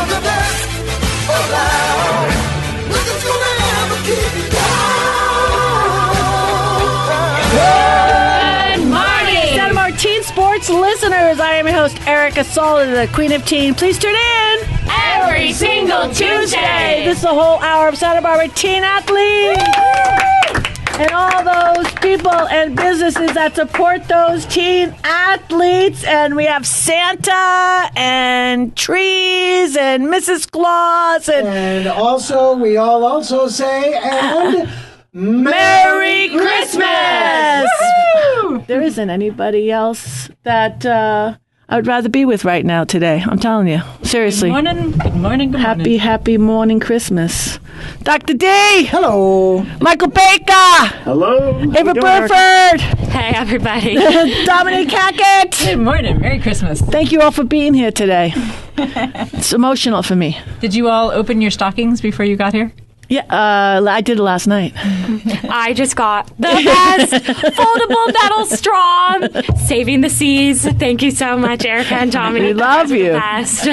of the best around. Nothing's gonna ever keep you down. Good morning, Santa Barbara Teen Sports listeners. I am your host, Erica Salda, the Queen of Teen. Please tune in every single Tuesday. This is the whole hour of Santa Barbara Teen Athletes. And all those people and businesses that support those teen athletes. And we have Santa and trees and Mrs. Claus. And also, we all also say, and Merry Christmas! There isn't anybody else that I would rather be with right now today. I'm telling you. Seriously. Good morning. Good morning. Good morning. Happy morning Christmas. Dr. D! hello. Michael Baker! Hello. Ava Burford! Hey, everybody. Dominique Hackett! Good morning. Merry Christmas. Thank you all for being here today. It's emotional for me. Did you all open your stockings before you got here? Yeah, I did it last night. I just got the best foldable metal straw, saving the seas. Thank you so much, Erica and Dominique. We love you. The best.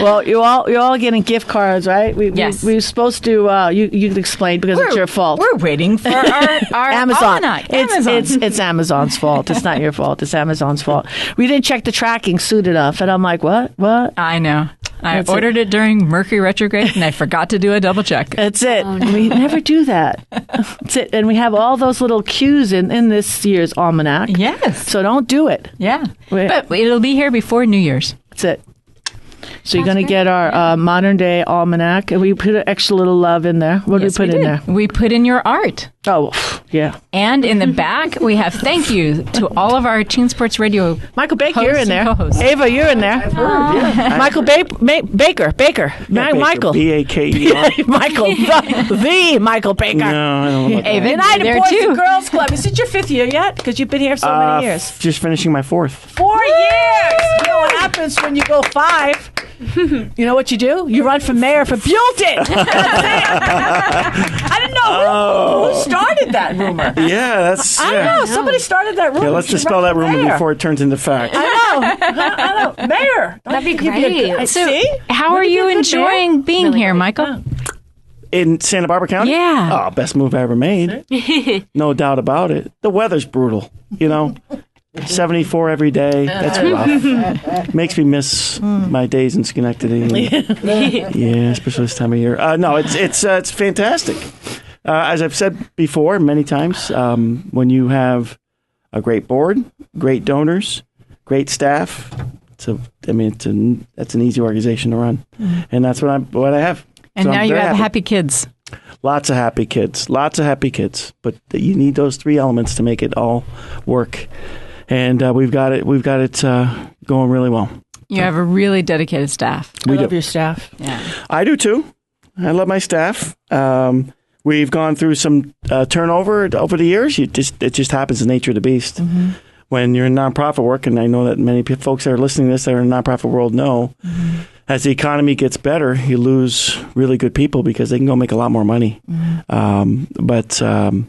Well, you're all getting gift cards, right? Yes. We were supposed to. You could explain because it's your fault. We're waiting for our Amazon. almanac. It's Amazon's fault. It's not your fault. It's Amazon's fault. We didn't check the tracking soon enough, and I'm like, what? I know. I That's ordered it during Mercury retrograde, and I forgot to do a double check. That's it. Oh, no. We never do that. That's it. And we have all those little cues in this year's almanac. Yes. So don't do it. Yeah. Wait. But it'll be here before New Year's. That's it. So you're going to get our modern day almanac, and we put an extra little love in there. What Yes, did we put in there? We put in your art. Oh, yeah. And in the back, we have thank you to all of our Teen Sports Radio Michael Baker, hosts you're in and there. co-hosts. Ava, you're in there. Michael Baker. Michael. B-A-K-E-R. Michael. The Michael Baker. No, I don't know about Ava, United there Boys too. and Girls Club. Is it your 5th year yet? Because you've been here so many years. Just finishing my 4th. 4 years. You know what happens when you go 5? You know what you do? You run for mayor for Buellton. I didn't know who started that rumor. Yeah, that's... I know. Somebody started that rumor. Yeah, let's You should dispel run that for rumor mayor. before it turns into fact. I know. Mayor. That'd be You'd a great. good- So, See? how are Wouldn't you be a good enjoying mayor? being here, Michael? In Santa Barbara County? Yeah. Oh, best move I ever made. No doubt about it. The weather's brutal, 74 every day. That's rough. Makes me miss my days in Schenectady. Yeah, especially this time of year. No, it's fantastic. As I've said before many times, when you have a great board, great donors, great staff, that's an easy organization to run, and that's what I have. And So now I'm you very have happy. happy kids. Lots of happy kids. But you need those 3 elements to make it all work. And we've got it going really well. You have a really dedicated staff. I love your staff. Yeah. I do too. I love my staff. We've gone through some turnover over the years. It just happens, the nature of the beast. Mm-hmm. When you're in nonprofit work, and I know that many folks that are listening to this that are in the nonprofit world know, as the economy gets better, you lose really good people because they can go make a lot more money. The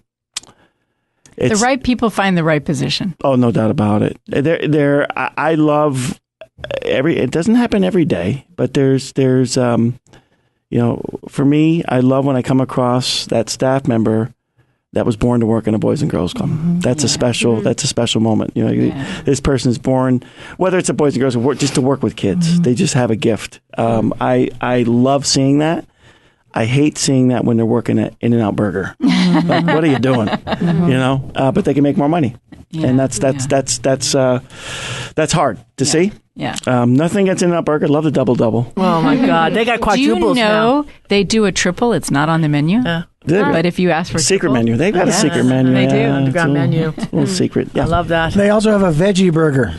right people find the right position. Oh, no doubt about it. I love it doesn't happen every day, but there's for me, I love when I come across that staff member that was born to work in a Boys and Girls Club. Mm-hmm. That's a special moment. This person is born, whether it's a Boys and Girls Club, just to work with kids. Mm-hmm. They just have a gift. I love seeing that. I hate seeing that when they're working at In-N-Out Burger. Like, what are you doing? But they can make more money, and that's hard to see. Yeah. Nothing against In-N-Out Burger. Love the double. Oh my God, they got quadruples Do you know they do a triple? It's not on the menu. But if you ask for secret triple, menu, they've got a secret menu. They do. Underground menu. It's a little secret. Yeah. I love that. They also have a veggie burger.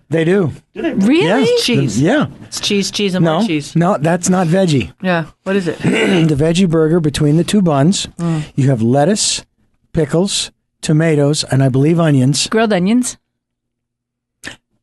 They do. Really? Yeah. Cheese. Yeah. It's cheese, and more cheese. No, that's not veggie. Yeah. What is it? The veggie burger, between the 2 buns, you have lettuce, pickles, tomatoes, and I believe onions. Grilled onions.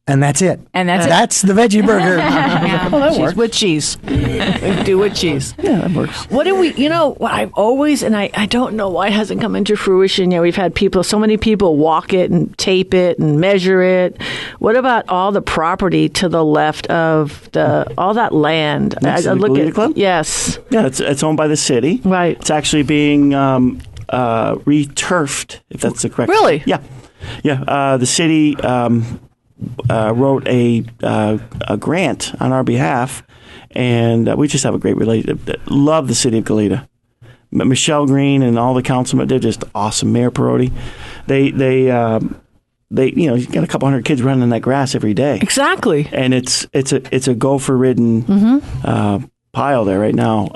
and that's it. And that's it. That's the veggie burger. Oh, that works. With cheese. We do with cheese. Yeah, that works. What do we, I've always, and I don't know why it hasn't come into fruition yet. We've had so many people walk it and tape it and measure it. What about all the property to the left of all that land? Next to the Goleta Club? Yes. Yeah, it's owned by the city. Right. It's actually being re-turfed, if that's the correct. Really? Yeah. The city wrote a grant on our behalf, and we just have a great relationship. Love the city of Goleta. Michelle Green and all the councilmen, they're just awesome. Mayor Perotti, they you got a couple hundred kids running in that grass every day. Exactly. And it's a gopher-ridden pile there right now.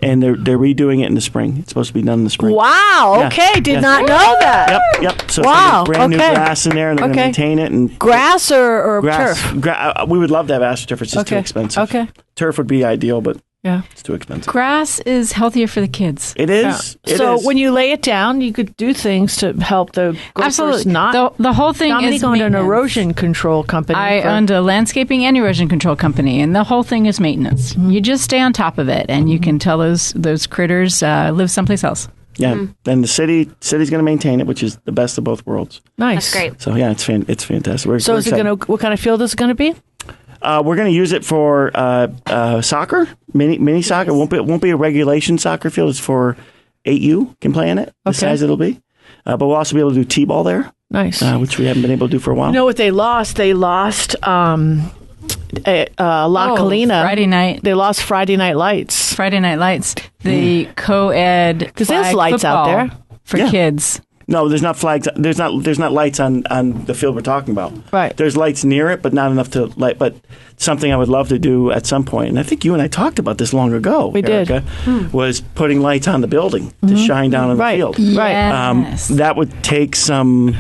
And they're redoing it in the spring. It's supposed to be done in the spring. Wow. Yeah. Okay. Did Yeah. not know that. Yep. So Wow, it's brand new okay. grass in there, and they're going to maintain it. And Grass or grass. turf? We would love to have AstroTurf. It's just too expensive. Okay. Turf would be ideal, but Yeah. it's too expensive. Grass is healthier for the kids. It is. It So is. when you lay it down, you could do things to help the gophers Absolutely. not. The whole thing Dominique is owned an maintenance. erosion control company. I owned a landscaping and erosion control company, and the whole thing is maintenance. You just stay on top of it, and you can tell those critters live someplace else. Yeah. Then the city's going to maintain it, which is the best of both worlds. Nice. That's great. So yeah, it's fantastic. We're So is it excited. going to? What kind of field is it going to be? We're going to use it for soccer, mini soccer. It won't be a regulation soccer field. It's for 8U can play in it. The Okay. size it'll be. But we'll also be able to do t-ball there, Nice. which we haven't been able to do for a while. You know what they lost? They lost La Colina. Friday night. They lost Friday Night Lights. Friday Night Lights, the co-ed Because there's flag lights out football there. for Yeah. kids. No, there's not flags. There's not lights on the field we're talking about. Right. There's lights near it, but not enough to light. But something I would love to do at some point, and I think you and I talked about this long ago. We did. Erica, was putting lights on the building to shine down on Right. the field. Right. Yes. That would take some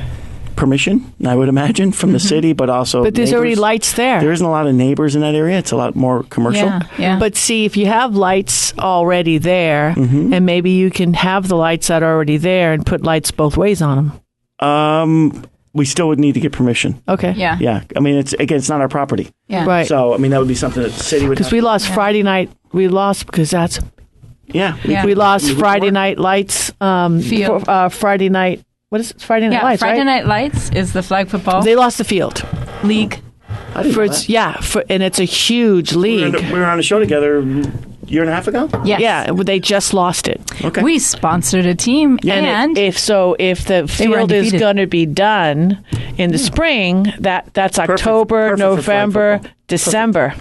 permission, I would imagine, from the city, but also. But there's already neighbors. lights there. There isn't a lot of neighbors in that area. It's a lot more commercial. Yeah. But see, if you have lights already there, and maybe you can have the lights that are already there and put lights both ways on them. We still would need to get permission. Okay. Yeah. Yeah. I mean, it's not our property. Yeah. Right. So, I mean, that would be something that the city would Because have. we lost Friday night. We lost because that's Yeah. Yeah. we lost would Friday work. night lights. Field. Friday night. What is it? Friday night Yeah, lights? Friday right? Night Lights is the flag football They lost the field. league. I didn't know that. And it's a huge We league. were on a show together a year and a half ago. Yes. Yeah, they just lost it. Okay. We sponsored a team, and if the They were field is undefeated. going to be done in the spring, that's October, Perfect for flag November, football. December.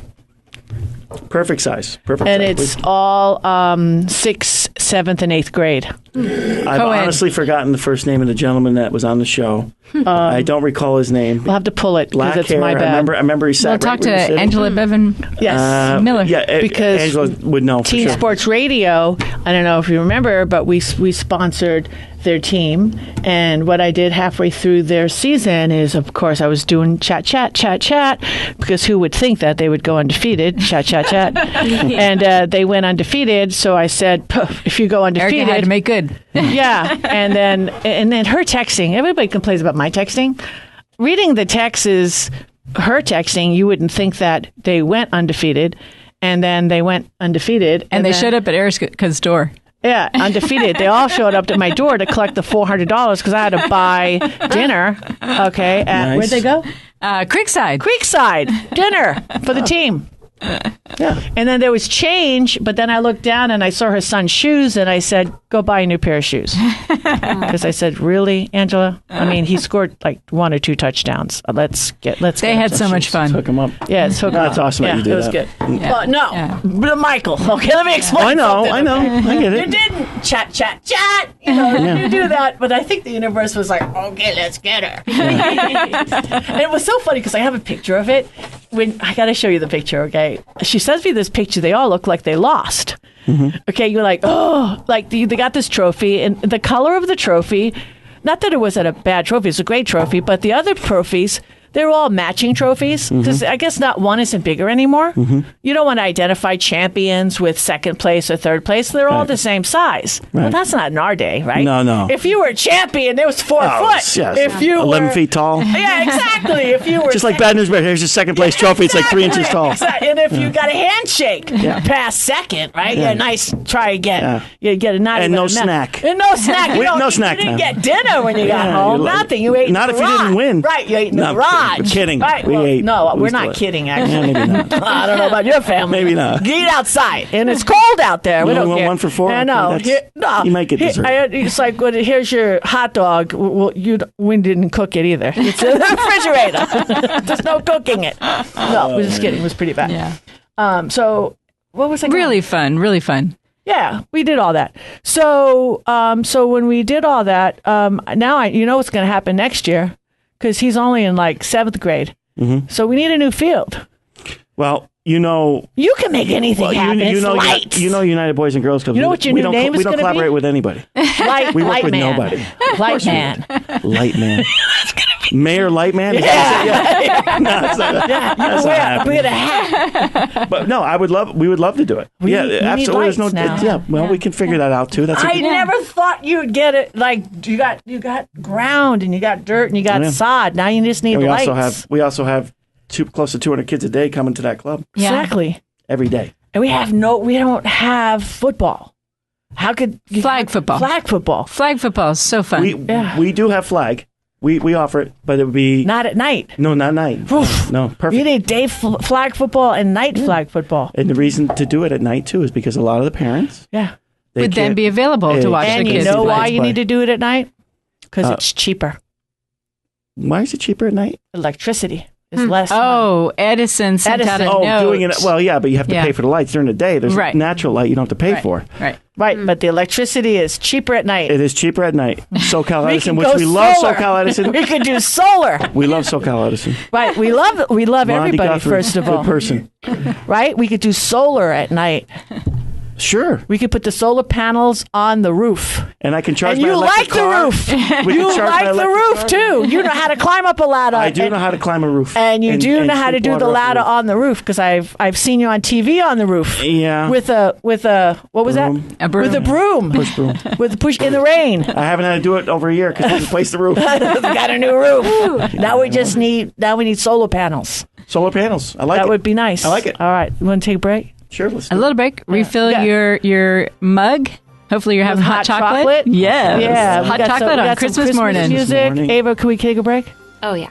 Perfect size. Perfect And size. it's all 6th, 7th, and 8th grade. I've co-ed. honestly forgotten the first name of the gentleman that was on the show. I don't recall his name. We'll have to pull it Black because it's hair. my bad. I remember he sat we'll talk right where to you're sitting. Angela Bevan Yes. Miller. Yeah, Because Angela would know for Teen sure. Sports Radio, I don't know if you remember, but we sponsored their team. And what I did halfway through their season is, of course, I was doing chat, because who would think that they would go undefeated? Chat. And they went undefeated. So I said, "Puh, if you go undefeated. Erica had to make good. Yeah. And then her texting, everybody complains about my texting. Reading the texts is her texting, you wouldn't think that they went undefeated. And then they went undefeated. And they then- showed up at Erica's door. Yeah, undefeated. They all showed up to my door to collect the $400 because I had to buy dinner. Okay, Nice. where'd they go? Creekside. Dinner for the team. Yeah. And then there was change, but then I looked down and I saw her son's shoes, and I said, "Go buy a new pair of shoes." Because I said, "Really, Angela? I mean, he scored like 1 or 2 touchdowns. Let's They get had him so some much shoes." fun. Hook him up. Yeah, it's so That's awesome that Yeah, you did it was that. good. Yeah. But no, Yeah. but Michael. Okay, let me explain. I know. something. I get You it. didn't chat. You do that, but I think the universe was like, okay, let's get her. And it was so funny because I have a picture of it. When I got to show you the picture, okay? She sends me this picture. They all look like they lost. Okay, you're like, oh, like they got this trophy, and the color of the trophy. Not that it wasn't a bad trophy; it's a great trophy. But the other trophies, They're all matching trophies because I guess not one isn't bigger anymore. You don't want to identify champions with second place or third place. They're all the same size. Well, that's not in our day, right? No. If you were a champion, it was 4 foot. Yes. If you 11 were, feet tall. Yeah, exactly. If you were Just like Bad News Bears, here's your second place trophy. It's like 3 inches tall. Exactly. And if you got a handshake past second, right? Yeah, nice try again. You get a not And even no a snack. And no snack. No snack You didn't now. get dinner when you got home. Nothing. You ate in Not the if you didn't garage. win. Right. You ate in the No, garage. we're kidding. Right. We Well, ate. no, We we're still not ate. kidding, Yeah, actually. maybe not. I don't know about your family. Maybe not. Eat outside. And it's cold out there. We You don't want care. 1 for 4? I know. Okay, No. you might get dessert. It's like, here's your hot dog. Well, we didn't cook it either. It's in the refrigerator. There's no cooking it. No, we're just kidding. It was pretty bad. Yeah. So what was I gonna- Really fun. Yeah, we did all that. So when we did all that, now you know what's going to happen next year because he's only in like 7th grade. So we need a new field. Well, You can make anything happen. It's lights. United Boys and Girls Club. You know what your new name is We don't gonna be? collaborate with anybody. We work with nobody. Light man. Light man. Mayor Lightman? Yeah. No, it's not that. That's not happening. Wear a hat. But no, we would love to do it. We need absolutely. There's no. lights now. We can figure that out too. That's I never thought you'd get it. Like you got ground and you got dirt and you got sod. Now you just need we lights. We also have close to 200 kids a day coming to that club Exactly. every day. And we don't have football. How could Flag football. Flag football. Flag football is so fun. We do have flag. We offer it, but it would be Not at night. no, not night. Oof. No, perfect. You need day flag football and night flag football. And the reason to do it at night too is because a lot of the parents Yeah. Would then be available to watch And the you kids know play. why you need to do it at night? Because it's cheaper. Why is it cheaper at night? Electricity is less. Oh, Edison sent out a Edison. note. Doing it. Well, yeah, but you have to Yeah. pay for the lights during the day. There's Right. natural light you don't have to pay for. Right. Right, but the electricity is cheaper at night. It is cheaper at night. SoCal We Edison, can which go we love solar. SoCal Edison. We could do solar. We love SoCal Edison. Right, we love Blondie everybody, Guthrie, first of good all. person. Right? We could do solar at night. Sure. We could put the solar panels on the roof. And I can charge And my you electric like the car. roof. We You can charge like my the electric roof, car. too. You know how to climb up a ladder. I do know how to climb a roof. And you do know how to shoot do the water off ladder roof. on the roof because I've seen you on TV on the roof. Yeah. With a what was Broom. that? A broom. With a broom. Push broom. With the push in the rain. I haven't had to do it over a year because I replaced the roof. Got a new roof. Now we need solar panels. Solar panels. I like it. That would be nice. I like it. All right, you want to take a break? Sure. Let's A do little break. Refill Yeah. your mug. Hopefully you're having hot chocolate. Yes. Yeah, we Hot got chocolate we on got some Christmas morning. music. morning. Ava, can we take a break? Oh, yeah.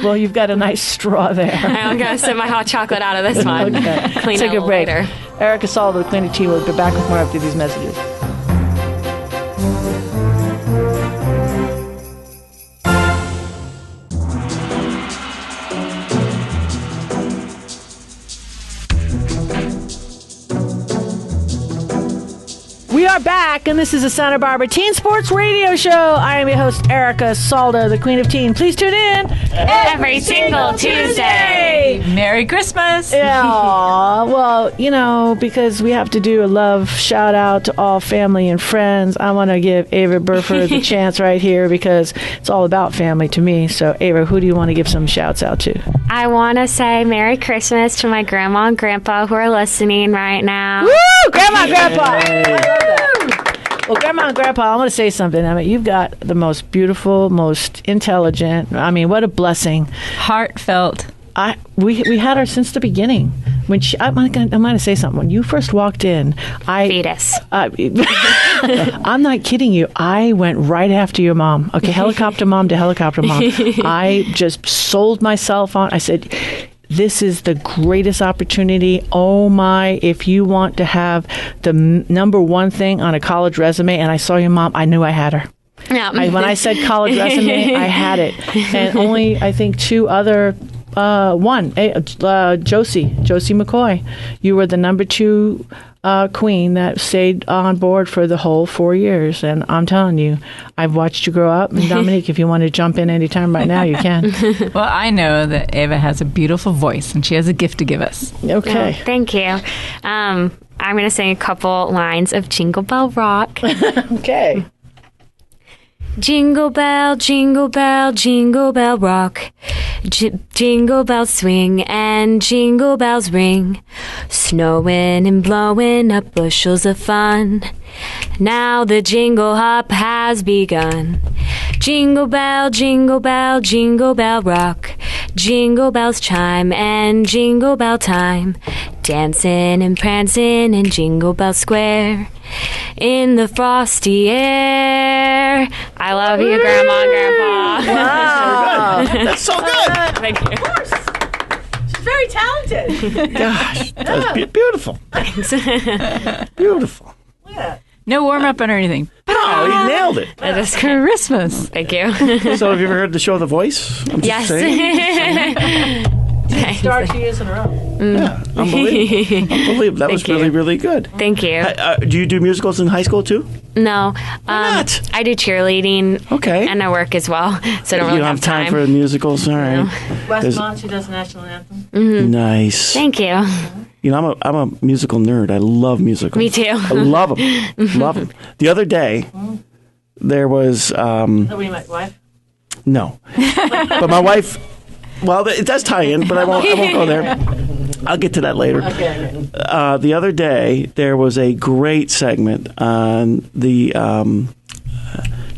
Well, you've got a nice straw there. I'm going to sip my hot chocolate out of this one. Okay. Clean Take it a break. later. Erica Salda, the Cleaning Tea. We'll be back with more after these messages. We are back, and this is the Santa Barbara Teen Sports Radio Show. I am your host, Erica Salda, the Queen of Teen. Please tune in Every single Tuesday. Merry Christmas. Yeah, well, because we have to do a love shout out to all family and friends, I want to give Ava Burford the chance right here because it's all about family to me. So, Ava, who do you want to give some shouts out to? I want to say Merry Christmas to my grandma and grandpa who are listening right now. Woo! Grandma and Grandpa! I love that. Well, Grandma and Grandpa, I want to say something. I mean, you've got the most beautiful, most intelligent. I mean, what a blessing. Heartfelt. We had her since the beginning. When I'm going to say something. When you first walked in, Fetus. I'm not kidding you. I went right after your mom. Okay, helicopter mom to helicopter mom. I just sold myself on. I said, this is the greatest opportunity. Oh my, if you want to have the number one thing on a college resume, and I saw your mom, I knew I had her. Yeah. When I said college resume, I had it. And only, I think, two other, Josie McCoy. You were the number 2 queen that stayed on board for the whole 4 years. And I'm telling you, I've watched you grow up. And Dominique, if you want to jump in anytime right now, you can. Well, I know that Ava has a beautiful voice and she has a gift to give us. Okay. Oh, thank you. I'm going to sing a couple lines of Jingle Bell Rock. Okay. Jingle bell, jingle bell rock. Jingle bells swing and jingle bells ring. Snowing and blowing up bushels of fun. Now the jingle hop has begun. Jingle bell, jingle bell rock. Jingle bells chime and jingle bell time. Dancing and prancing in Jingle Bell Square. In the frosty air. I love you, Grandma and Grandpa. Wow. That's so good. Thank you. Of course. She's very talented. Gosh, that's beautiful. Thanks. Beautiful. Yeah. No warm up or anything. Oh, you nailed it. That is Christmas. Thank you. So, have you ever heard the show The Voice? I'm just Yes. saying. Start 2 years in a row. Yeah, unbelievable. Unbelievable. That was Thank you. really, really good. Thank you. Do you do musicals in high school too? No. not? I do cheerleading. Okay. And I work as well, so I don't You really don't have time for musicals? All right. Westmont, she does the national anthem. Nice. Thank you. You know, I'm a musical nerd. I love musicals. Me too. I love them. Love them. The other day, there was Nobody my wife. no, but my wife. Well, it does tie in, but I won't go there. I'll get to that later. Okay. The other day, there was a great segment on the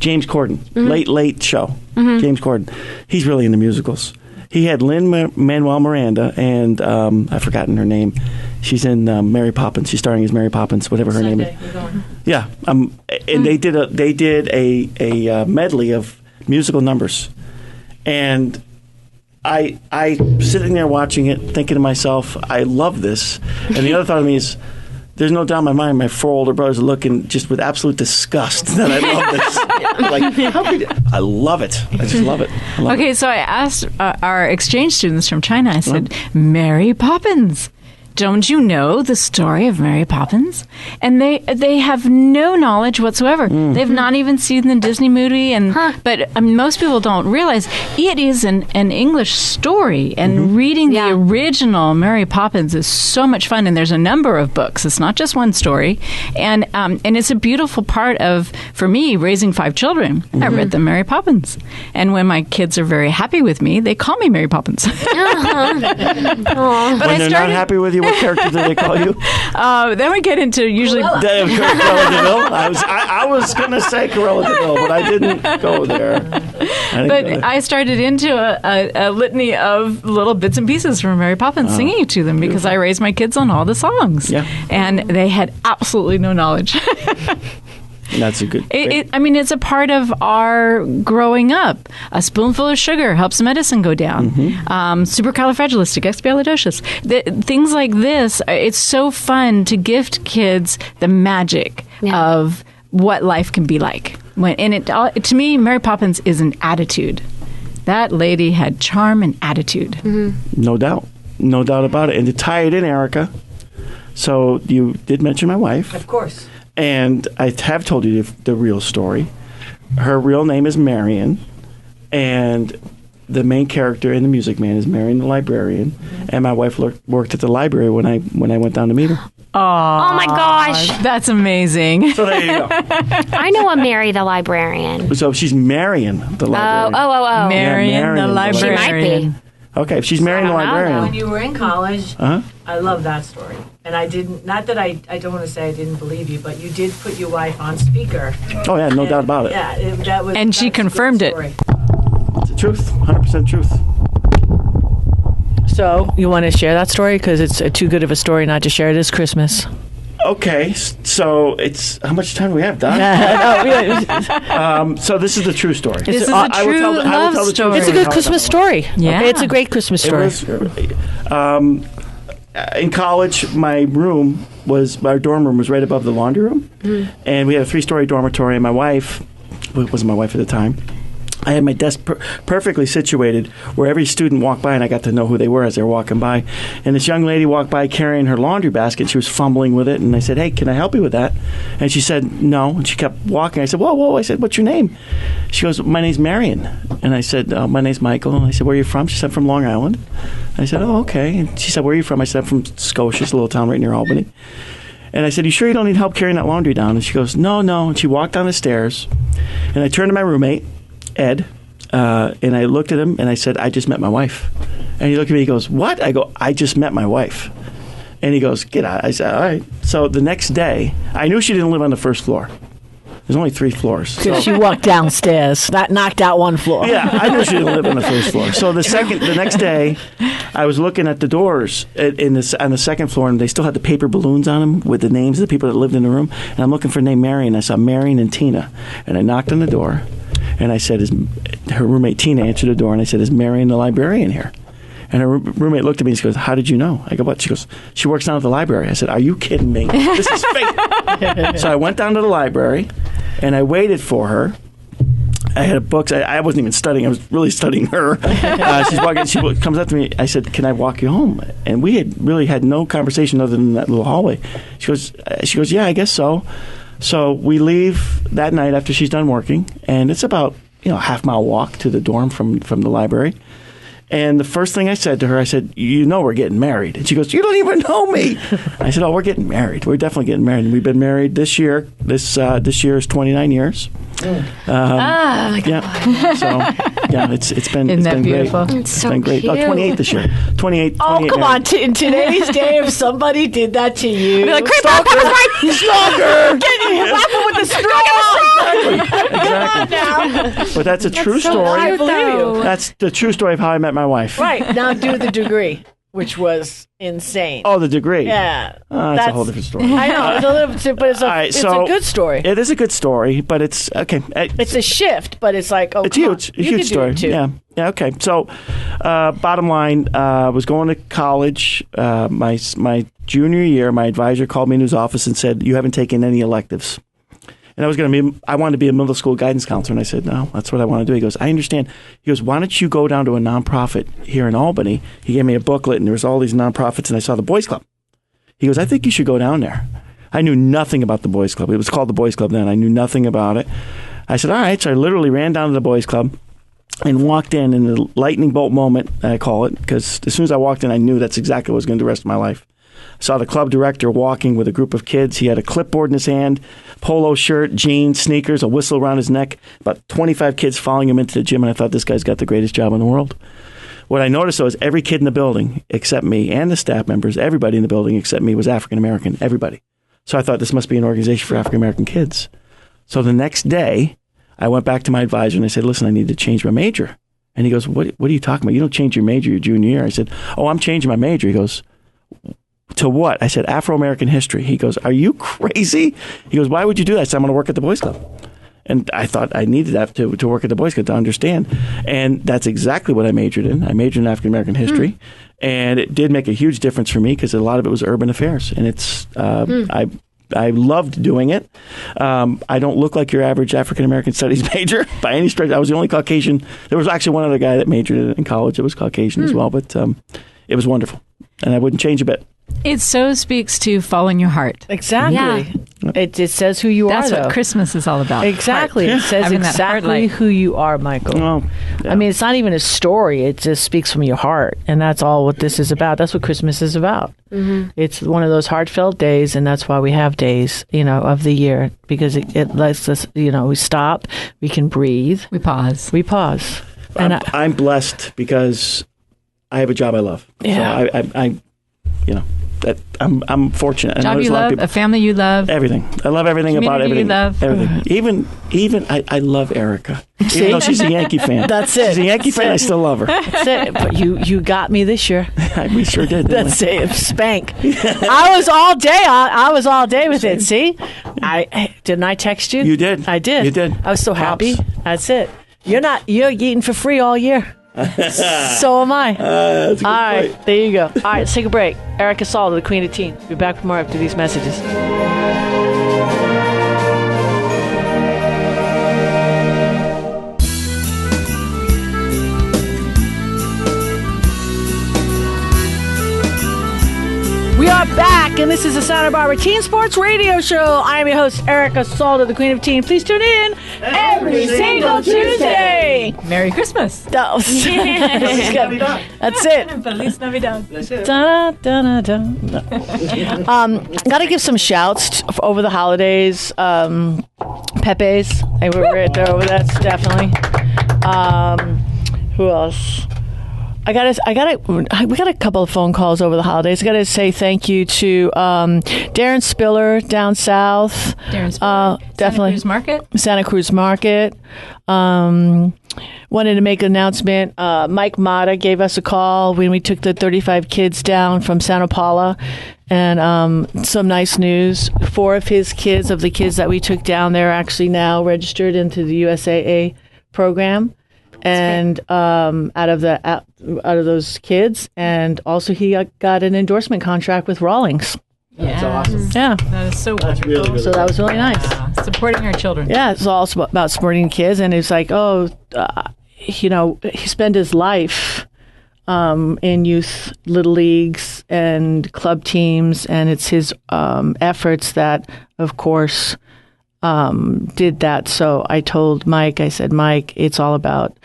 James Corden, Late Show. James Corden. He's really into musicals. He had Lin-Manuel Miranda and I've forgotten her name. She's in Mary Poppins. She's starring as Mary Poppins, whatever her name is. You're going. Yeah, and they did a medley of musical numbers, and I sitting there watching it, thinking to myself, I love this. And the other thought of me is, there's no doubt in my mind, my 4 older brothers are looking just with absolute disgust that I love this. Like, how could I love it? I just love it. I love Okay, it. so I asked our exchange students from China, I said, Mary Poppins. Don't you know the story of Mary Poppins? And they have no knowledge whatsoever. They've not even seen the Disney movie, but most people don't realize it is an English story. And reading the original Mary Poppins is so much fun. And there's a number of books. It's not just one story, and it's a beautiful part of, for me, raising 5 children. I read them Mary Poppins, and when my kids are very happy with me, they call me Mary Poppins. But When they're not happy with you, what character do they call you? Then we get into usually. Cruella DeVille. I was gonna say Cruella DeVille, but I didn't go there. But I started into a litany of little bits and pieces from Mary Poppins, singing it to them because I raised my kids on all the songs. Yeah. And they had absolutely no knowledge. That's a good. It's a part of our growing up. A spoonful of sugar helps medicine go down. Supercalifragilisticexpialidocious. Things like this, it's so fun to gift kids the magic of what life can be like. To me, Mary Poppins is an attitude. That lady had charm and attitude. No doubt about it. And to tie it in, Erica, so you did mention my wife. Of course. And I have told you the real story. Her real name is Marion, and the main character in The Music Man is Marion the librarian. And my wife worked at the library when I went down to meet her. Oh my gosh. That's amazing. So there you go. I know a Mary the librarian. So she's Marion the librarian. Oh. Marion the Marion the She librarian. might be. Okay, if she's Marion the I don't know, librarian. When you were in college, Uh-huh. I love that story. And I didn't, not that I don't want to say I didn't believe you, but you did put your wife on speaker. Oh yeah, no doubt about it. Yeah, that was. And she that's a good confirmed it. story. It's the truth, 100% truth. So, you want to share that story? Because it's too good of a story not to share it. It's Christmas. Okay, so it's how much time do we have, Doc? So this is the true story. This is a I will true tell the- I will love tell the truth. story. It's a good Christmas story. Yeah. It's a great Christmas It story. was, in college, my dorm room was right above the laundry room, and we had a 3-story dormitory. And my wife, well, it wasn't my wife at the time, I had my desk perfectly situated where every student walked by, and I got to know who they were as they were walking by. And this young lady walked by carrying her laundry basket. She was fumbling with it, and I said, "Hey, can I help you with that?" And she said, "No." And she kept walking. I said, "Whoa." I said, "What's your name?" She goes, "My name's Marion." And I said, "My name's Michael." And I said, "Where are you from?" She said, "From Long Island." I said, "Oh, okay." And she said, "Where are you from?" I said, "I'm from Scotia, it's a little town right near Albany." And I said, you sure you don't need help carrying that laundry down? And she goes, no. And she walked down the stairs. And I turned to my roommate, Ed, and I looked at him and I said, I just met my wife. And he looked at me, he goes, what? I go, I just met my wife. And he goes, get out. I said, all right. So the next day, I knew she didn't live on the first floor. There's only 3 floors. Because she walked downstairs, that knocked out one floor. Yeah, I knew she didn't live on the first floor. So the next day, I was looking at the doors on the second floor, and they still had the paper balloons on them with the names of the people that lived in the room. And I'm looking for the name Marion. I saw Marion and Tina. And I knocked on the door, and I said, her roommate Tina answered the door, and I said, is Marion the librarian here? And her roommate looked at me and she goes, how did you know? I go, what? She goes, she works down at the library. I said, are you kidding me? This is fake. So I went down to the library, and I waited for her. I had books. I wasn't even studying. I was really studying her. She's walking. She comes up to me. I said, can I walk you home? And we had really had no conversation other than that little hallway. She goes, yeah, I guess so. So we leave that night after she's done working, and it's about a half-mile walk to the dorm from the library. And the first thing I said to her, I said, we're getting married. And she goes, you don't even know me. I said, we're getting married. We're definitely getting married. And we've been married this year. This year is 29 years. Yeah. So, yeah, it's been beautiful? Great. It's been great. Oh, 28 this year. 28. Oh, come on. In today's day, if somebody did that to you. Be like, Stalker! Whack him with the straw! Exactly. But that's a true story. I believe you. That's the true story of how I met my wife. Right. Now do the degree, which was insane. Oh, the degree. Yeah. That's a whole different story. I know. It's a little, but it's a good story. It is a good story, but it's okay. It's a shift, but it's like, it's huge. A huge story. Yeah. Okay. So, bottom line, was going to college. My junior year, my advisor called me in his office and said, "You haven't taken any electives." And I wanted to be a middle school guidance counselor. And I said, no, that's what I want to do. He goes, I understand. He goes, why don't you go down to a nonprofit here in Albany? He gave me a booklet, and there was all these nonprofits, and I saw the Boys Club. He goes, I think you should go down there. I knew nothing about the Boys Club. It was called the Boys Club then. I knew nothing about it. I said, all right. So I literally ran down to the Boys Club and walked in the lightning bolt moment, I call it, because as soon as I walked in, I knew that's exactly what I was going to do the rest of my life. Saw the club director walking with a group of kids. He had a clipboard in his hand, polo shirt, jeans, sneakers, a whistle around his neck, about 25 kids following him into the gym, and I thought, this guy's got the greatest job in the world. What I noticed, though, is every kid in the building except me and the staff members, everybody in the building except me was African-American, everybody. So I thought this must be an organization for African-American kids. So the next day, I went back to my advisor and I said, listen, I need to change my major. And he goes, what are you talking about? You don't change your major your junior year. I said, oh, I'm changing my major. He goes, to what? I said, Afro-American history. He goes, are you crazy? He goes, why would you do that? I said, I'm going to work at the Boys Club. And I thought I needed that to work at the Boys Club to understand. And that's exactly what I majored in. I majored in African-American history. And it did make a huge difference for me because a lot of it was urban affairs. And it's I loved doing it. I don't look like your average African-American studies major by any stretch. I was the only Caucasian. There was actually one other guy that majored in college that was Caucasian as well. But it was wonderful. And I wouldn't change a bit. It so speaks to following your heart. Exactly. Yeah. It says who you That's are, though. what Christmas is all about. Exactly. Heart. It says Having that heart exactly light. who you are, Michael. Well, yeah. I mean, it's not even a story. It just speaks from your heart. And that's all what this is about. That's what Christmas is about. Mm-hmm. It's one of those heartfelt days, and that's why we have days, of the year, because it lets us, we stop, we can breathe. We pause. And I'm blessed because I have a job I love. Yeah. So I'm fortunate. Job you love, a family you love. Everything. I love everything about everything. You love. Everything. Even I love Erica. Even though she's a Yankee fan. That's it. She's a Yankee fan. I still love her. That's it. But you got me this year. We sure did. That's it. Spank. I was all day. I was all day with it. See, didn't I text you? You did. I did. You did. I was so happy. That's it. You're eating for free all year. So am I. That's a good all right, point. there you go. All right, let's take a break. Erica Salda, the Queen of Teen. Be back with more after these messages. We are back back, and this is the Santa Barbara Teen Sports Radio Show. I am your host, Erica Salda, the Queen of Teen. Please tune in every single Tuesday. Merry Christmas. That's it. Feliz Navidad. Got to give some shouts over the holidays. Pepe's, they were right there over that, definitely. Who else? We got a couple of phone calls over the holidays. I got to say thank you to Darren Spiller down south. Darren Spiller. Definitely. Santa Cruz Market. Wanted to make an announcement. Mike Mata gave us a call when we took the 35 kids down from Santa Paula. And some nice news. 4 of his kids, of the kids that we took down there, are actually now registered into the USAA program. And out of those kids, and also he got an endorsement contract with Rawlings. That's awesome. Yeah, that is so wonderful. Really so that was really nice. Supporting our children. Yeah, it's all about supporting kids, and it's like, he spent his life in youth little leagues and club teams, and it's his efforts that, of course, did that. So I told Mike, I said, Mike, it's all about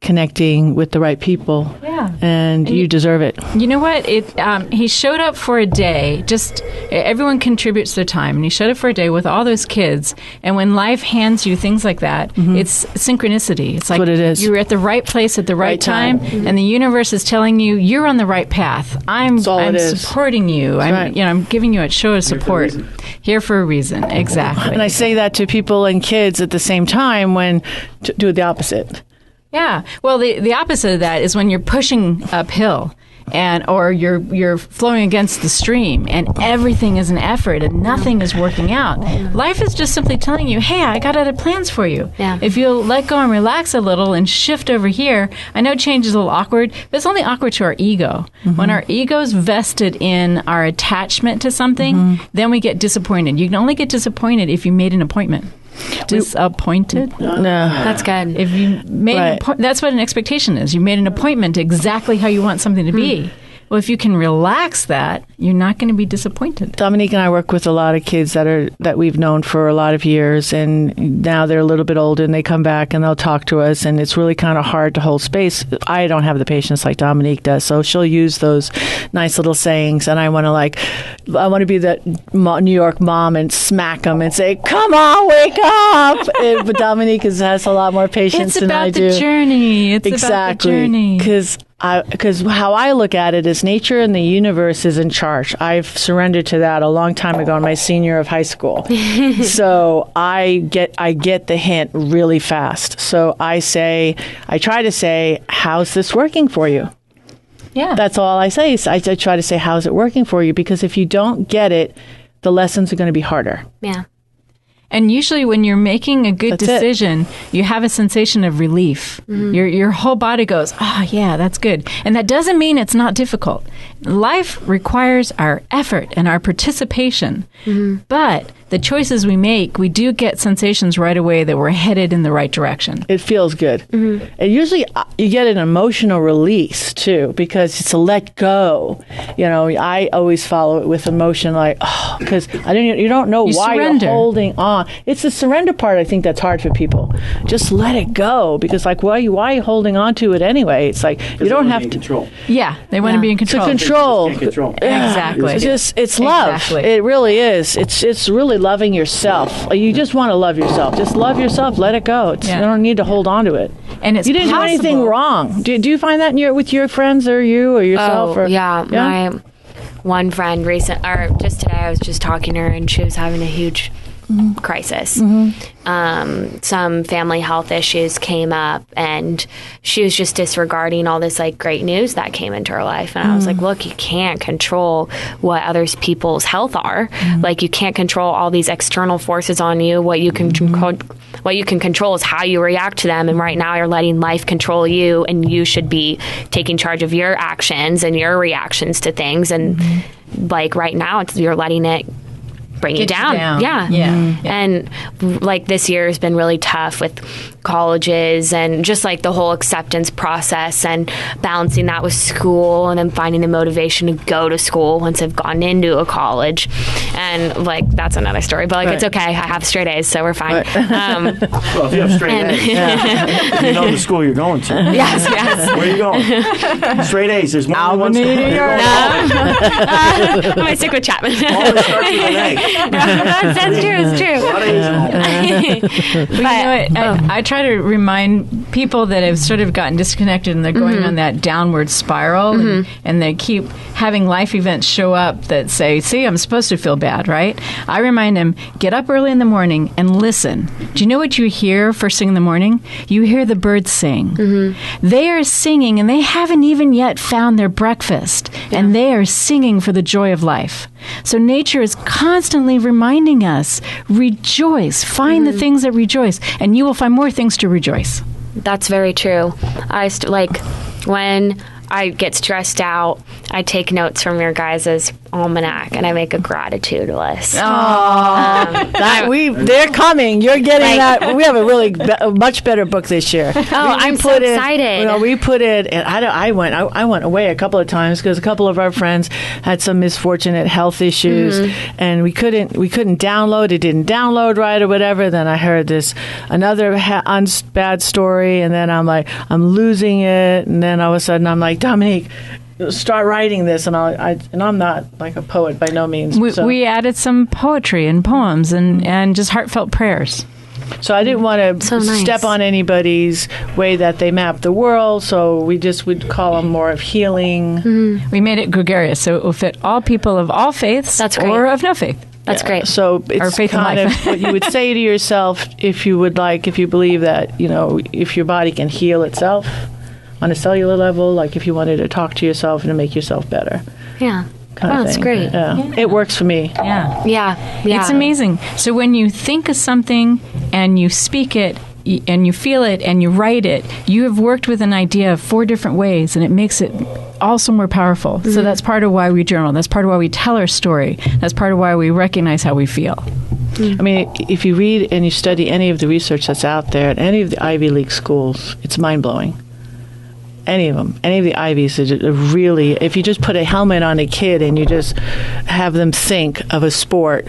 connecting with the right people. Yeah. And you deserve it. You know what? He showed up for a day. Just everyone contributes their time, and he showed up for a day with all those kids. And when life hands you things like that, it's synchronicity. It's like what it is. You're at the right place at the right time, and the universe is telling you you're on the right path. I'm supporting you. I'm giving you a show of support. Here for a reason. Exactly. And I say that to people and kids at the same time when to do the opposite. Yeah. Well, the opposite of that is when you're pushing uphill or you're flowing against the stream and everything is an effort and nothing is working out. Life is just simply telling you, hey, I got other plans for you. Yeah. If you'll let go and relax a little and shift over here, I know change is a little awkward, but it's only awkward to our ego. When our ego's vested in our attachment to something, then we get disappointed. You can only get disappointed if you made an appointment. Disappointed? No. That's good. If you made that's what an expectation is. You made an appointment exactly how you want something to be. Well, if you can relax that, you're not going to be disappointed. Dominique and I work with a lot of kids that we've known for a lot of years, and now they're a little bit older, and they come back and they'll talk to us, and it's really kind of hard to hold space. I don't have the patience like Dominique does, so she'll use those nice little sayings, and I want to be that New York mom and smack them and say, "Come on, wake up!" But Dominique has a lot more patience than I do. It's about the journey. It's about the journey. Because how I look at it is nature and the universe is in charge. I've surrendered to that a long time ago in my senior of high school. So I get the hint really fast. So I try to say, how's this working for you? Yeah. That's all I say. I try to say, how's it working for you? Because if you don't get it, the lessons are going to be harder. Yeah. And usually when you're making a good decision, you have a sensation of relief. Your whole body goes, yeah, that's good. And that doesn't mean it's not difficult. Life requires our effort and our participation. But the choices we make, we do get sensations right away that we're headed in the right direction. It feels good. And usually you get an emotional release too, because it's a let go. I always follow it with emotion, like, because you don't know why you're holding on. It's the surrender part, I think, that's hard for people. Just let it go, because why are you holding on to it anyway? It's like you don't have to control. Yeah, they want to be in control. To control. Exactly. It's love. Exactly. It really is. It's really loving yourself. You just want to love yourself. Just love yourself. Let it go. You don't need to hold on to it. And it's you didn't do anything wrong. Do you find that with your friends or you or yourself? My one friend just today, I was just talking to her, and she was having a huge crisis. Some family health issues came up, and she was just disregarding all this great news that came into her life. And I was like, look, you can't control what other people's health are. You can't control all these external forces on you. What you can control is how you react to them. And right now you're letting life control you, and you should be taking charge of your actions and your reactions to things. And right now you're letting it bring you down. Yeah. And like this year has been really tough with colleges and just like the whole acceptance process and balancing that with school and then finding the motivation to go to school once I've gotten into a college. And like that's another story, but like it's okay. I have straight A's, so we're fine. Well, if you have straight A's, you know the school you're going to. Yes. Where are you going? Straight A's. There's more than one school. I might stick with Chapman. All starts with an A. That's true. It's true. A lot of A's in all. But you know what? I try to remind people that have sort of gotten disconnected and they're going on that downward spiral and they keep having life events show up that say, see, I'm supposed to feel bad, right? I remind them, get up early in the morning and listen. Do you know what you hear first thing in the morning? You hear the birds sing. They are singing and they haven't even yet found their breakfast and they are singing for the joy of life. So nature is constantly reminding us, rejoice, find the things that rejoice, and you will find more things to rejoice. That's very true. Like when I get stressed out, I take notes from your guys' almanac and I make a gratitude list. They're coming. You're getting that. We have a much better book this year. I'm so excited. We put it, and I went away a couple of times because a couple of our friends had some misfortunate health issues, and we couldn't download. It didn't download right or whatever. Then I heard another bad story, and then I'm like, I'm losing it, and then all of a sudden I'm like, Dominique, start writing this, and I'm not like a poet by no means. We added some poetry and poems and just heartfelt prayers. So I didn't want to step on anybody's way that they map the world, so we just would call them more of healing. We made it gregarious, so it will fit all people of all faiths or of no faith. That's great. So it's kind of what you would say to yourself if you believe that, if your body can heal itself on a cellular level, like if you wanted to talk to yourself and to make yourself better. Yeah. That's great. Yeah. It works for me. Yeah. It's amazing. So when you think of something and you speak it and you feel it and you write it, you have worked with an idea 4 different ways and it makes it also more powerful. So that's part of why we journal. That's part of why we tell our story. That's part of why we recognize how we feel. I mean, if you read and you study any of the research that's out there at any of the Ivy League schools, it's mind-blowing. Any of them, any of the Ivies, really, if you just put a helmet on a kid and you just have them think of a sport,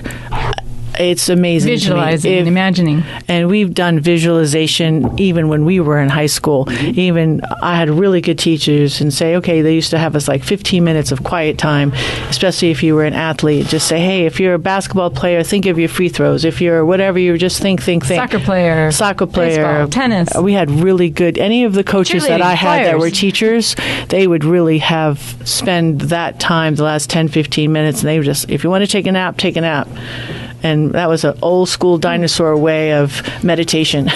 it's amazing. Visualizing and imagining. And we've done visualization even when we were in high school. Even I had really good teachers and say, okay, they used to have us like 15 minutes of quiet time, especially if you were an athlete. Just say, hey, if you're a basketball player, think of your free throws. If you're whatever, you just think. Soccer player. Baseball, tennis. We had really good, any of the coaches that I had that were teachers, they would really spend that time, the last 10, 15 minutes, and they would just, if you want to take a nap, take a nap. And that was an old school dinosaur way of meditation.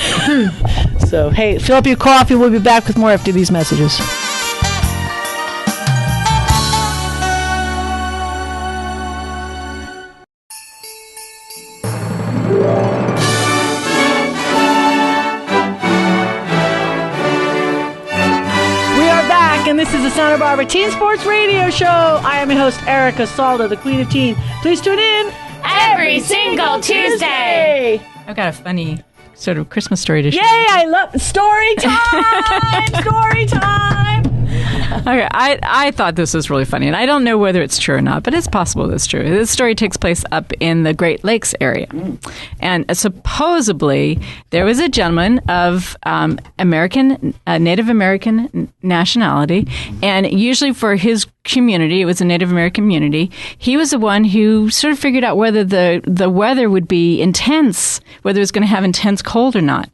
So, hey, fill up your coffee. We'll be back with more after these messages. And this is the Santa Barbara Teen Sports Radio Show. I am your host, Erica Salda, the Queen of Teen. Please tune in every single Tuesday. I've got a funny sort of Christmas story to share. Yay, I love story time! Story time! Okay, I thought this was really funny, and I don't know whether it's true or not, but it's possible it's true. This story takes place up in the Great Lakes area. And supposedly, there was a gentleman of Native American nationality, and usually for his community, it was a Native American community, he was the one who sort of figured out whether the weather would be intense, whether it was going to have intense cold or not.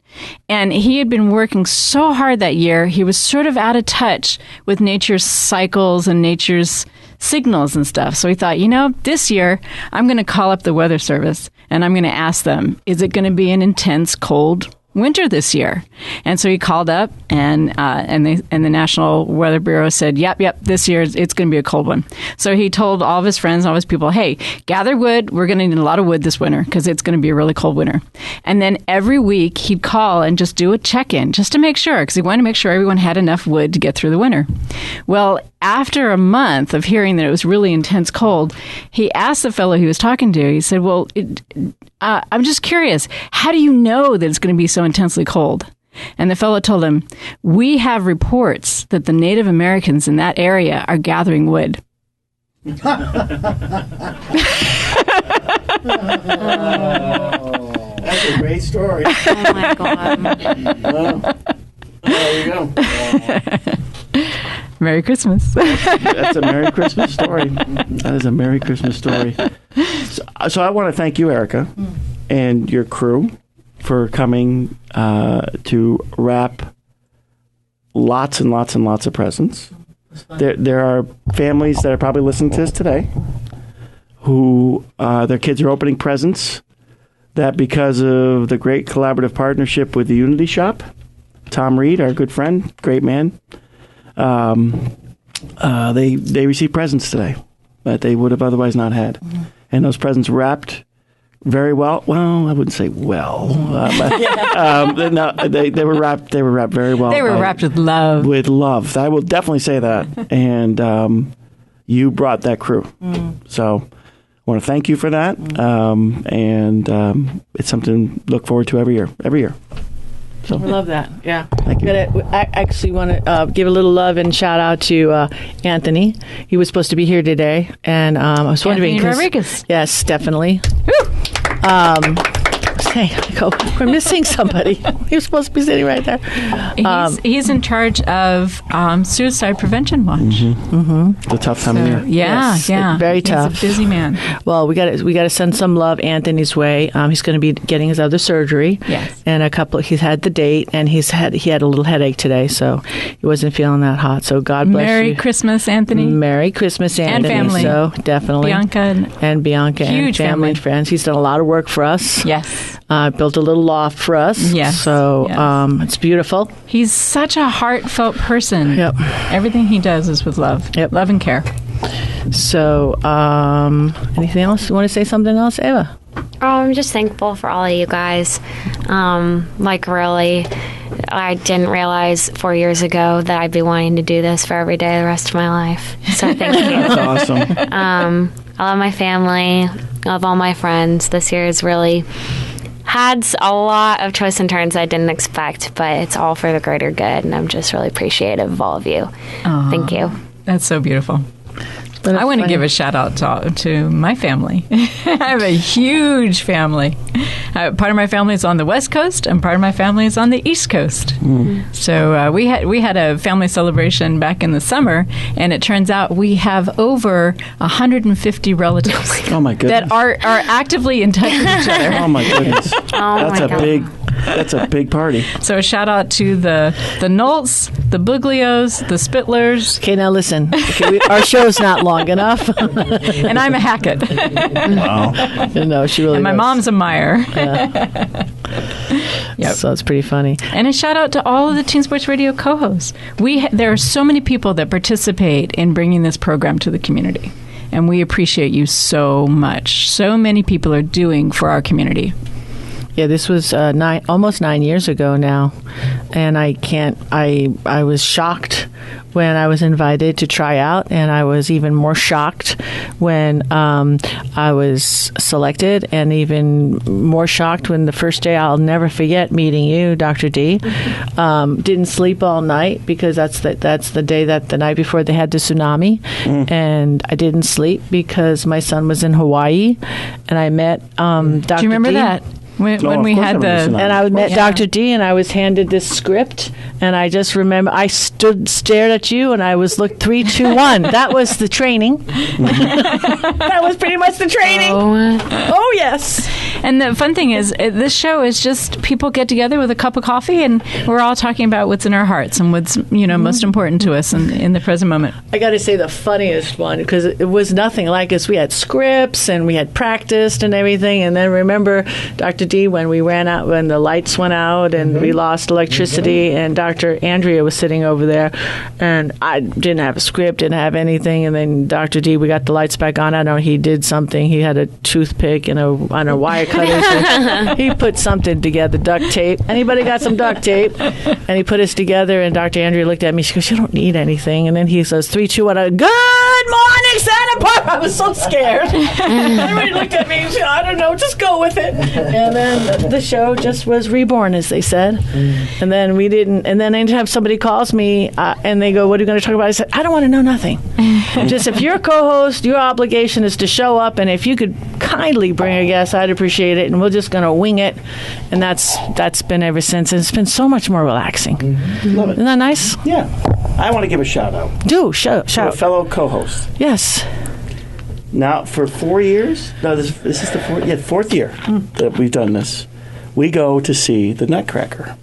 And he had been working so hard that year, he was sort of out of touch with nature's cycles and nature's signals and stuff. So he thought, this year I'm going to call up the weather service and I'm going to ask them, is it going to be an intense cold winter this year. And so he called up, and the National Weather Bureau said, yep, this year it's going to be a cold one. So he told all of his friends, all of his people, hey, gather wood. We're going to need a lot of wood this winter because it's going to be a really cold winter. And then every week he'd call and just do a check-in just to make sure, because he wanted to make sure everyone had enough wood to get through the winter. Well, after a month of hearing that it was really intense cold, he asked the fellow he was talking to, he said, well, I'm just curious, how do you know that it's going to be so intensely cold? And the fellow told him, we have reports that the Native Americans in that area are gathering wood. That's a great story. Oh my God. Well, there you go. Merry Christmas. That's a Merry Christmas story. That is a Merry Christmas story. So I want to thank you, Erica, and your crew for coming to wrap lots and lots and lots of presents. There are families that are probably listening to this today who their kids are opening presents that, because of the great collaborative partnership with the Unity Shop, Tom Reed, our good friend, great man, they received presents today that they would have otherwise not had. And those presents wrapped very well. Well, I wouldn't say well, but no, they were wrapped. They were wrapped very well. They were wrapped with love. With love, I will definitely say that. And you brought that crew, so I want to thank you for that. And it's something to look forward to every year. Every year. So We love that. Yeah. Thank you. I actually want to give a little love and shout out to Anthony. He was supposed to be here today, and I was wondering. Anthony Rodriguez. Yes, definitely. Hey, we're missing somebody. He was supposed to be sitting right there. He's in charge of Suicide Prevention Watch. It's a tough time of year. Yes, Yeah. very tough. He's a busy man. Well, we got to send some love Anthony's way. He's going to be getting his other surgery. Yes. And he's had the date, and he had a little headache today, so he wasn't feeling that hot. So God bless you. Merry Christmas, Anthony. Merry Christmas, Anthony. And family. So definitely. Bianca. And Bianca Huge and family and family. friends. He's done a lot of work for us. Yes. Built a little loft for us. Yes. So Yes. it's beautiful. He's such a heartfelt person. Yep. Everything he does is with love. Yep. Love and care. So anything else? You want to say something else, Ava? Oh, I'm just thankful for all of you guys. Really, I didn't realize 4 years ago that I'd be wanting to do this for every day the rest of my life. So thank you. That's awesome. I love my family. I love all my friends. This year has really had a lot of twists and turns I didn't expect, but it's all for the greater good, and I'm just really appreciative of all of you. Thank you. That's so beautiful. I want to give a shout out to my family. I have a huge family. Part of my family is on the West Coast, and part of my family is on the East Coast. So we had a family celebration back in the summer, and it turns out we have over 150 relatives Oh my goodness. that are actively in touch with each other. Oh my goodness. my God. That's a big party. So a shout out to the Nolts, the Buglios, the Spittlers, Okay, now listen. Okay, our show's not long enough. and I'm a Hackett. Wow. No, she really And my knows. mom's a Meyer. Yep. So it's pretty funny. And a shout out to all of the Teen Sports Radio co-hosts. There are so many people that participate in bringing this program to the community, and we appreciate you so much. So many people are doing for our community. Yeah, this was almost 9 years ago now, and I was shocked when I was invited to try out, and I was even more shocked when I was selected, and even more shocked when the first day, I'll never forget meeting you, Dr. D. Didn't sleep all night because that's the day that the night before they had the tsunami, and I didn't sleep because my son was in Hawaii, and I met Dr. Do you remember D. that? When of we course I had remember the... tsunami. And I met Yeah. Dr. D, and I was handed this script, and I just remember I stared at you, and I looked 3, 2, 1. That was the training. That was pretty much the training. Oh yes. And the fun thing is, this show is just people get together with a cup of coffee, and we're all talking about what's in our hearts and what's most important to us in the present moment. I got to say the funniest one, because it was nothing like us. We had scripts and we had practiced and everything. And then remember, Dr. D, when we ran out, when the lights went out and we lost electricity, and Dr. Andrea was sitting over there, and I didn't have a script, didn't have anything. And then Dr. D, we got the lights back on. I know he did something. He had a toothpick and a wire cutter. He put something together, duct tape. Anybody got some duct tape? And he put us together, and Dr. Andrea looked at me. She goes, "You don't need anything." And then he says, 3, 2, 1, good morning, Santa Barbara. I was so scared. Everybody looked at me and said, "I don't know, just go with it." And then the show just was reborn, as they said. And then we didn't. And then anytime somebody calls me and they go, "What are you going to talk about?" I said, "I don't want to know nothing. Just if you're a co-host, your obligation is to show up, and if you could kindly bring a guest, I'd appreciate it. And we're just going to wing it." And that's been ever since. And it's been so much more relaxing. Love it. Isn't that nice? Yeah. I want to give a shout out Shout to a fellow co-host. Yes. Now, for 4 years, this is the fourth year that we've done this. We go to see the Nutcracker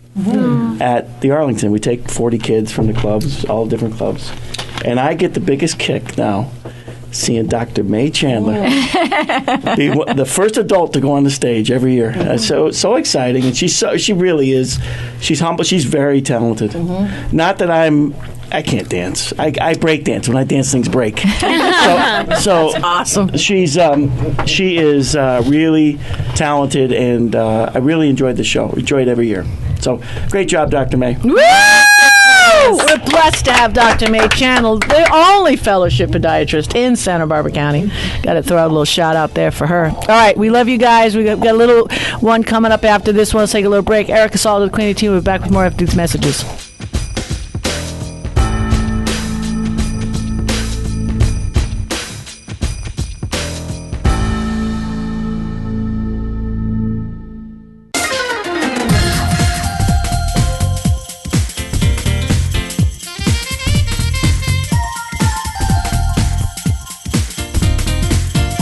at the Arlington. We take 40 kids from the clubs, all different clubs. And I get the biggest kick now seeing Dr. May Chandler be the first adult to go on the stage every year. So exciting. And she really is. She's humble. She's very talented. Not that I can't dance. I break dance. When I dance, things break. So awesome. She is really talented, and I really enjoyed the show. Enjoy it every year. So great job, Dr. May. Woo! We're blessed to have Dr. May Chandler, the only fellowship podiatrist in Santa Barbara County. Got to throw out a little shout out there for her. All right, we love you guys. We got a little one coming up after this one. Let's take a little break. Erica Salda, the Queen of Teen. We'll be back with more after these messages.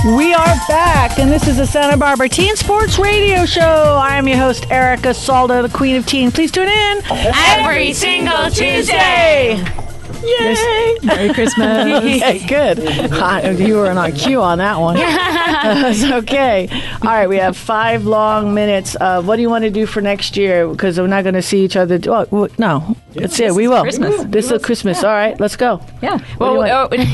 We are back, and this is the Santa Barbara Teen Sports Radio Show. I am your host, Erica Salda, the Queen of Teen. Please tune in Every single Tuesday. Yay! Merry Christmas. Yeah, good. You were on cue on that one. That's okay. All right, we have 5 long minutes. What do you want to do for next year? Because we're not going to see each other. No, that's it. We will. Christmas. This is Christmas. All right, let's go. Yeah. Well,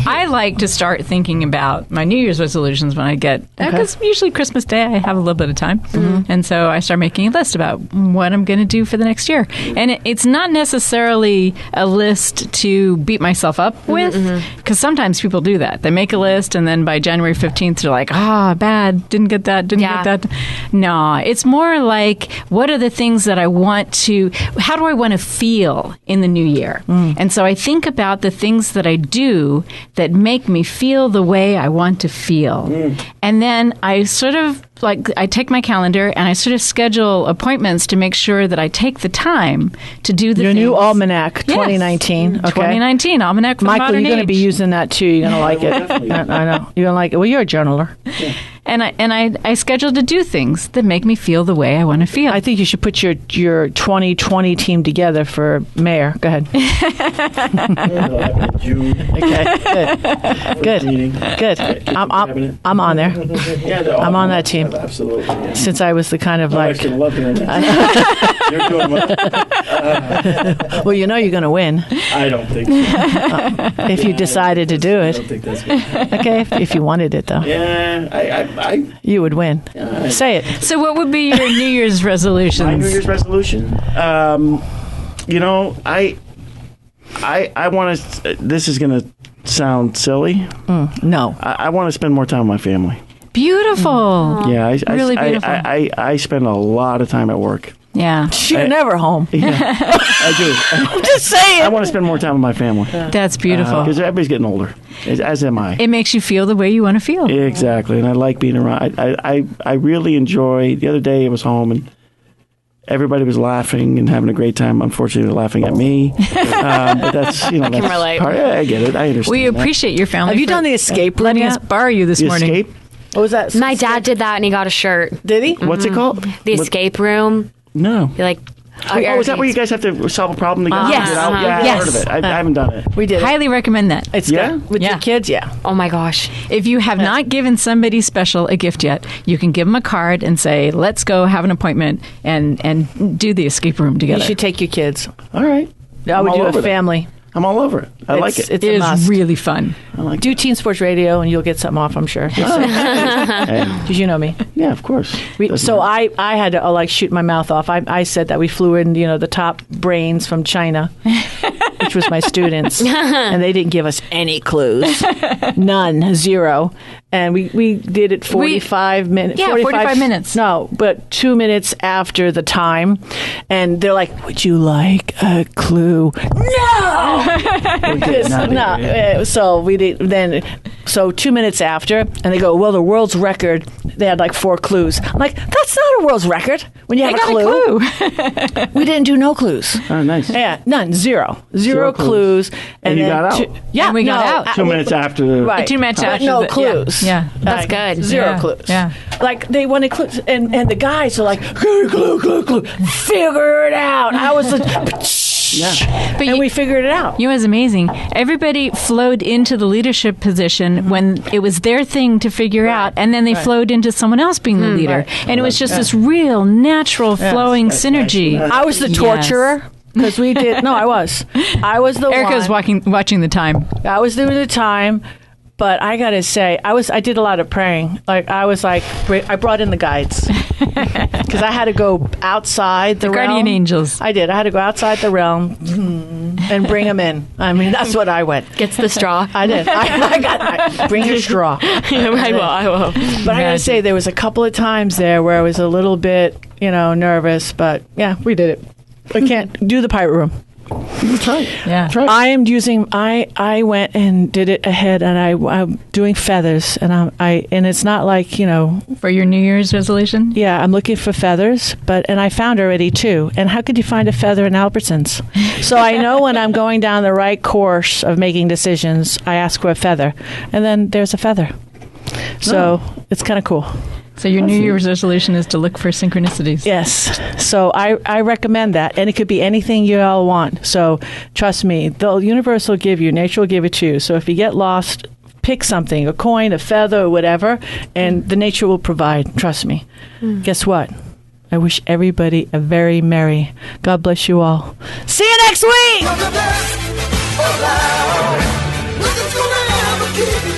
I like to start thinking about my New Year's resolutions when I get, because usually Christmas Day I have a little bit of time. And so I start making a list about what I'm going to do for the next year. And it's not necessarily a list to beat myself up with, because sometimes people do that. They make a list, and then by January 15th, they're like, bad, didn't get that. No, it's more like, what are the things that I want to, how do I want to feel in the new year? And so I think about the things that I do that make me feel the way I want to feel. And then I sort of I take my calendar and I sort of schedule appointments to make sure that I take the time to do the Your things. new almanac, 2019. Yes. Okay. 2019 almanac for Michael, modern you're going to be age. using that too. You're going to like it. I know. You're going to like it. Well, you're a journaler. Yeah. And I schedule to do things that make me feel the way I want to feel. I think you should put your 2020 team together for mayor. Go ahead. June. Okay. Good. I'm on there. Yeah, I'm on that team. Absolutely. Yeah. Since I was the kind of I can love hearing that. You're doing well. well, you know you're going to win I don't think so. if you decided to do I it. don't think that's good. Okay, if you wanted it though, Yeah, you would win. Say it. So what would be your New Year's resolutions? my New Year's resolution. I want to. This is going to sound silly. No. I want to spend more time with my family. Beautiful. Yeah, Really beautiful. I spend a lot of time at work. Yeah. You're never home. Yeah, I do. I'm just saying. I want to spend more time with my family That's beautiful. because everybody's getting older, as am I. It makes you feel the way you want to feel. Exactly, and I like being around. I really enjoy. The other day I was home and everybody was laughing and having a great time. Unfortunately, they're laughing at me, but that's that's can relate. I get it. I understand. We that. appreciate your family. Have you for done the escape room letting us yet? borrow you this The morning. escape. What was that? My dad did that, and he got a shirt. Did he? What's it called? The escape room. No. You're like, Oh, is that where you guys have to solve a problem together? Yes. Yeah, I've Yes. heard of it. I haven't done it. We did. Highly recommend that. It's Yeah? good. With Yeah. your kids, yeah. oh my gosh. If you have not given somebody special a gift yet, you can give them a card and say, "Let's go have an appointment and do the escape room You together." should take your kids. All right. I would I'm do all a over that. family. I'm all over it. I like it. It's It a is must. really fun. I like Do Teen Sports Radio, and you'll get something off, I'm sure. it. Because you know me. Yeah, of course. So I had to like shoot my mouth off. I said that we flew in, the top brains from China, which was my students, and they didn't give us any clues, none, zero. And we did it 45 minutes. Yeah, 45 minutes. No, but 2 minutes after the time, and they're like, "Would you like a clue?" No. So we did then. So 2 minutes after, and they go, "Well, the world's record." They had like 4 clues. I'm like, "That's not a world's record." When you have I got a clue, we didn't do no clues. Oh, nice. Yeah, none, zero Zero clues. And you then got out. yeah, And we got out. 2 minutes after the... Right. 2 minutes But after no the- clues. Yeah. That's good. Zero Yeah. clues. Yeah. Like they wanted clues, and the guys are like, clue, figure it out. I was the, But and we figured it out. You know, it was amazing. Everybody flowed into the leadership position when it was their thing to figure out, and then they flowed into someone else being the leader. And it was just this real natural flowing synergy. I was the torturer because we did. No, I was the Erica was one. watching the time. I was doing the time. But I gotta say, I did a lot of praying. Like I brought in the guides because I had to go outside the realm. Guardian angels. I did. I had to go outside the realm and bring them in. I mean, that's what I went. Gets the straw. I did. I bring your straw. I will. But I gotta say, there was a couple of times there where I was a little bit, nervous. But yeah, we did it. I can't do the pirate room. Yeah. I am using. I went and did it ahead, and I'm doing feathers, and and it's not like For your New Year's resolution? Yeah, I'm looking for feathers, and I found already 2. And how could you find a feather in Albertsons? So I know when I'm going down the right course of making decisions, I ask for a feather, and then there's a feather. So it's kind of cool. So your New Year's resolution is to look for synchronicities. Yes. So I recommend that. And it could be anything you all want. So trust me, the universe will give you, nature will give it to you. So if you get lost, pick something, a coin, a feather, or whatever, and the nature will provide. Trust me. Guess what? I wish everybody a very merry. God bless you all. See you next week! From the best around. Nothing's gonna ever keep you